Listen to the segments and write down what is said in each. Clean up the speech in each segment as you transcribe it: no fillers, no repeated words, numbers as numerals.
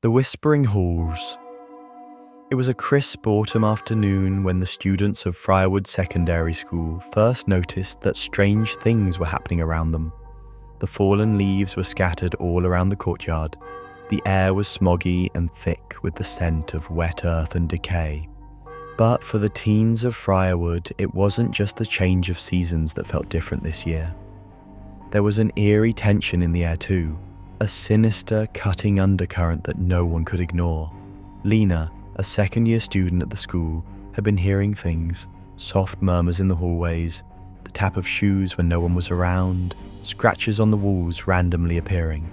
The Whispering Halls. It was a crisp autumn afternoon when the students of Friarwood Secondary School first noticed that strange things were happening around them. The fallen leaves were scattered all around the courtyard. The air was smoggy and thick with the scent of wet earth and decay. But for the teens of Friarwood, it wasn't just the change of seasons that felt different this year. There was an eerie tension in the air too, a sinister, cutting undercurrent that no one could ignore. Lena, a second-year student at the school, had been hearing things, soft murmurs in the hallways, the tap of shoes when no one was around, scratches on the walls randomly appearing.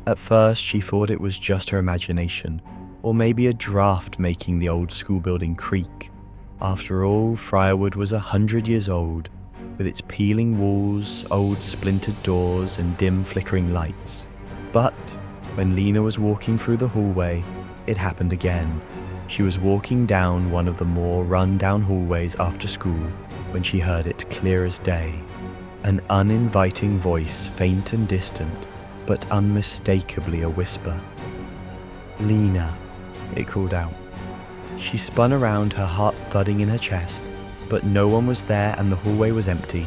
At first, she thought it was just her imagination, or maybe a draft making the old school building creak. After all, Friarwood was 100 years old, with its peeling walls, old splintered doors, and dim flickering lights. But when Lena was walking through the hallway, it happened again. She was walking down one of the more run-down hallways after school when she heard it clear as day. An uninviting voice, faint and distant, but unmistakably a whisper. "Lena," it called out. She spun around, her heart thudding in her chest, but no one was there and the hallway was empty.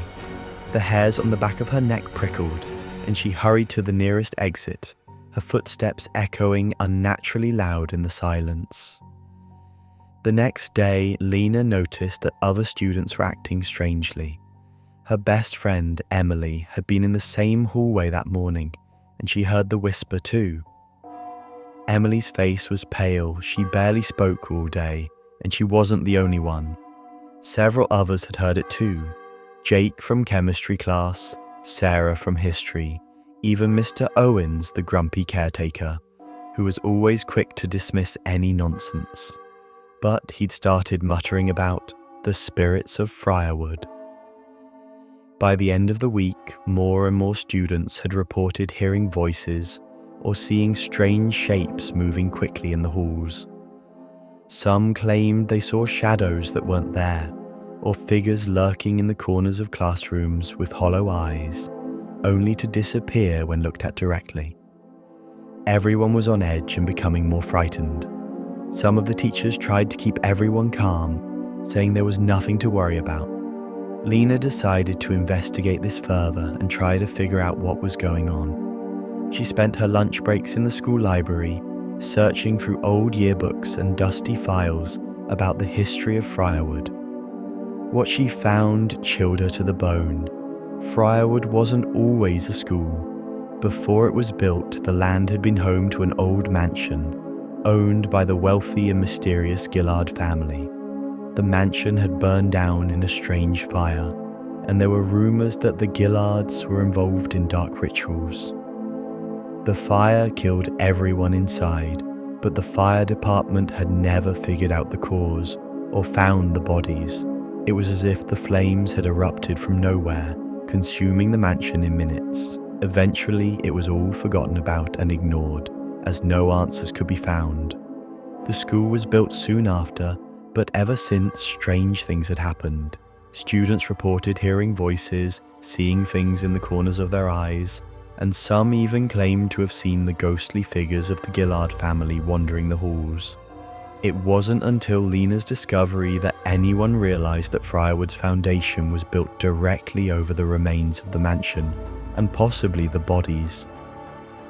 The hairs on the back of her neck prickled, and she hurried to the nearest exit, her footsteps echoing unnaturally loud in the silence. The next day, Lena noticed that other students were acting strangely. Her best friend, Emily, had been in the same hallway that morning, and she heard the whisper too. Emily's face was pale, she barely spoke all day, and she wasn't the only one. Several others had heard it too. Jake from chemistry class, Sarah from history, even Mr. Owens, the grumpy caretaker, who was always quick to dismiss any nonsense. But he'd started muttering about the spirits of Friarwood. By the end of the week, more and more students had reported hearing voices or seeing strange shapes moving quickly in the halls. Some claimed they saw shadows that weren't there, or figures lurking in the corners of classrooms with hollow eyes, only to disappear when looked at directly. Everyone was on edge and becoming more frightened. Some of the teachers tried to keep everyone calm, saying there was nothing to worry about. Lena decided to investigate this further and try to figure out what was going on. She spent her lunch breaks in the school library, searching through old yearbooks and dusty files about the history of Friarwood. What she found chilled her to the bone. Friarwood wasn't always a school. Before it was built, the land had been home to an old mansion, owned by the wealthy and mysterious Gillard family. The mansion had burned down in a strange fire, and there were rumors that the Gillards were involved in dark rituals. The fire killed everyone inside, but the fire department had never figured out the cause or found the bodies. It was as if the flames had erupted from nowhere, consuming the mansion in minutes. Eventually, it was all forgotten about and ignored, as no answers could be found. The school was built soon after, but ever since, strange things had happened. Students reported hearing voices, seeing things in the corners of their eyes, and some even claimed to have seen the ghostly figures of the Gillard family wandering the halls. It wasn't until Lena's discovery that anyone realized that Friarwood's foundation was built directly over the remains of the mansion, and possibly the bodies.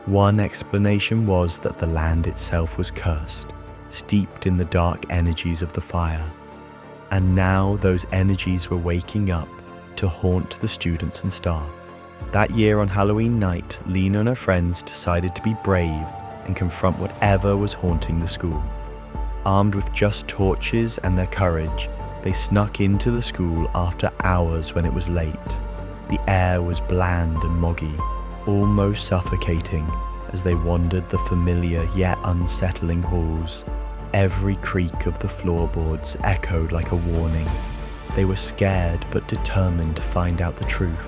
One explanation was that the land itself was cursed, steeped in the dark energies of the fire. And now those energies were waking up to haunt the students and staff. That year on Halloween night, Lena and her friends decided to be brave and confront whatever was haunting the school. Armed with just torches and their courage, they snuck into the school after hours when it was late. The air was bland and moggy, almost suffocating as they wandered the familiar yet unsettling halls. Every creak of the floorboards echoed like a warning. They were scared but determined to find out the truth.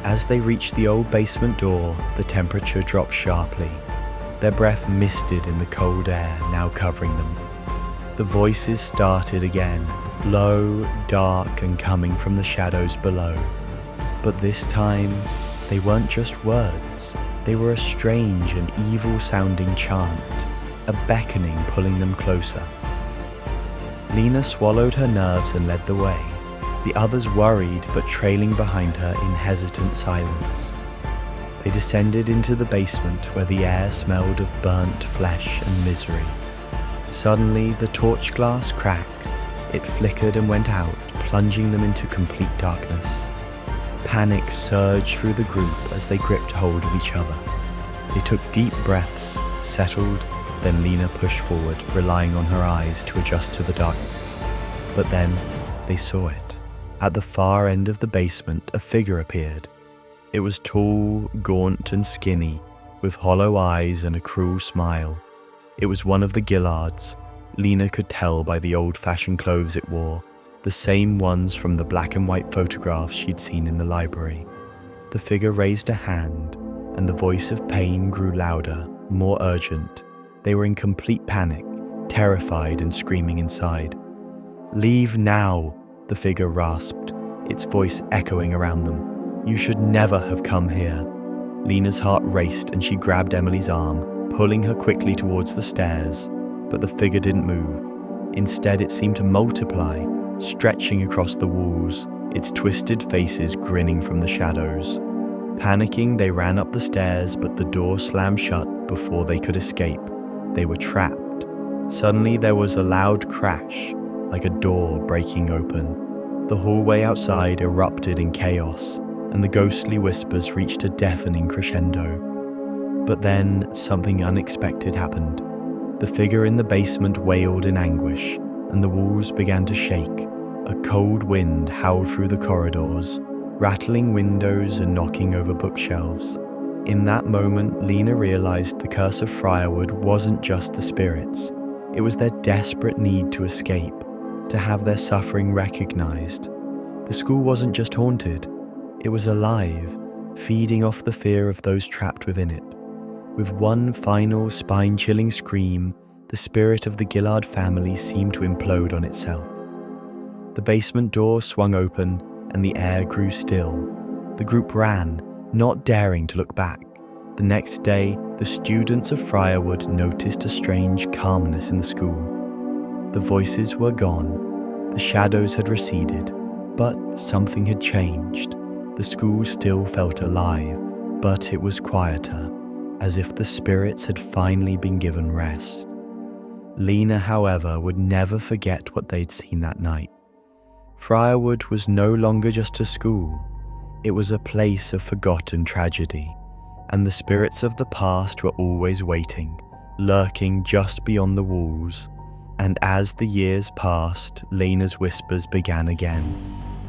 As they reached the old basement door, the temperature dropped sharply. Their breath misted in the cold air now covering them. The voices started again, low, dark, and coming from the shadows below. But this time, they weren't just words. They were a strange and evil-sounding chant, a beckoning pulling them closer. Lena swallowed her nerves and led the way, the others worried but trailing behind her in hesitant silence. They descended into the basement where the air smelled of burnt flesh and misery. Suddenly, the torch glass cracked. It flickered and went out, plunging them into complete darkness. Panic surged through the group as they gripped hold of each other. They took deep breaths, settled, then Lena pushed forward, relying on her eyes to adjust to the darkness. But then, they saw it. At the far end of the basement, a figure appeared. It was tall, gaunt and skinny, with hollow eyes and a cruel smile. It was one of the Gillards. Lena could tell by the old-fashioned clothes it wore, the same ones from the black and white photographs she'd seen in the library. The figure raised a hand, and the voice of pain grew louder, more urgent. They were in complete panic, terrified and screaming inside. "Leave now," the figure rasped, its voice echoing around them. "You should never have come here." Lena's heart raced and she grabbed Emily's arm, pulling her quickly towards the stairs, but the figure didn't move. Instead, it seemed to multiply, stretching across the walls, its twisted faces grinning from the shadows. Panicking, they ran up the stairs, but the door slammed shut before they could escape. They were trapped. Suddenly, there was a loud crash, like a door breaking open. The hallway outside erupted in chaos, and the ghostly whispers reached a deafening crescendo. But then, something unexpected happened. The figure in the basement wailed in anguish, and the walls began to shake. A cold wind howled through the corridors, rattling windows and knocking over bookshelves. In that moment, Lena realized the curse of Friarwood wasn't just the spirits. It was their desperate need to escape, to have their suffering recognized. The school wasn't just haunted, it was alive, feeding off the fear of those trapped within it. With one final spine-chilling scream, the spirit of the Gillard family seemed to implode on itself. The basement door swung open and the air grew still. The group ran, not daring to look back. The next day, the students of Friarwood noticed a strange calmness in the school. The voices were gone, the shadows had receded, but something had changed. The school still felt alive, but it was quieter, as if the spirits had finally been given rest. Lena, however, would never forget what they'd seen that night. Friarwood was no longer just a school. It was a place of forgotten tragedy, and the spirits of the past were always waiting, lurking just beyond the walls. And as the years passed, Lena's whispers began again.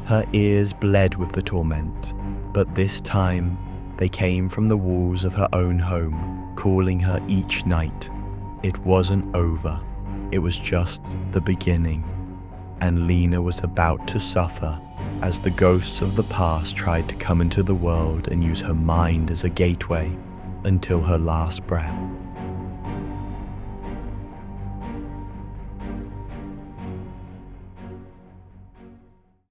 Her ears bled with the torment, but this time they came from the walls of her own home, calling her each night. It wasn't over, it was just the beginning, and Lena was about to suffer as the ghosts of the past tried to come into the world and use her mind as a gateway until her last breath.